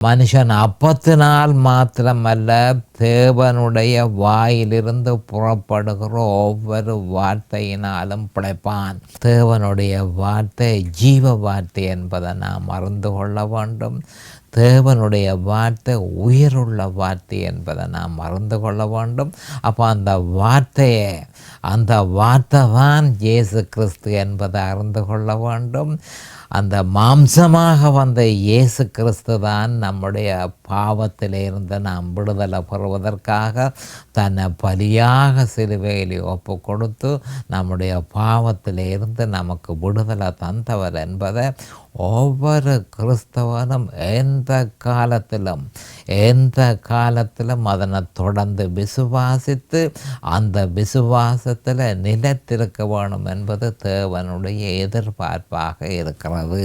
மனுஷன் அப்பத்தினால் மாத்திரமல்ல, தேவனுடைய வாயிலிருந்து புறப்படுகிற ஒவ்வொரு வார்த்தையினாலும் பிழைப்பான். தேவனுடைய வார்த்தை ஜீவ வார்த்தை என்பதை நாம் அறிந்து கொள்ள வேண்டும். தேவனுடைய வார்த்தை உயிருள்ள வார்த்தை என்பதை நாம் அறிந்து கொள்ள வேண்டும். அப்போ அந்த வார்த்தை தான் இயேசு கிறிஸ்து என்பதை அறிந்து கொள்ள வேண்டும். அந்த மாம்சமாக வந்த இயேசு கிறிஸ்து தான் நம்முடைய பாவத்திலிருந்து நாம் விடுதலை பெறுவதற்காக தன்னை பலியாக சிலுவையில் ஒப்பு கொடுத்து நம்முடைய பாவத்திலிருந்து நமக்கு விடுதலை தந்தவர் என்பதை ஒவ்வொரு கிறிஸ்தவனும் எந்த காலத்திலும் அதனை தொடர்ந்து விசுவாசித்து அந்த விசுவாசத்தில் நிலைத்திருக்க வேணும் என்பது தேவனுடைய எதிர்பார்ப்பாக இருக்கிறது.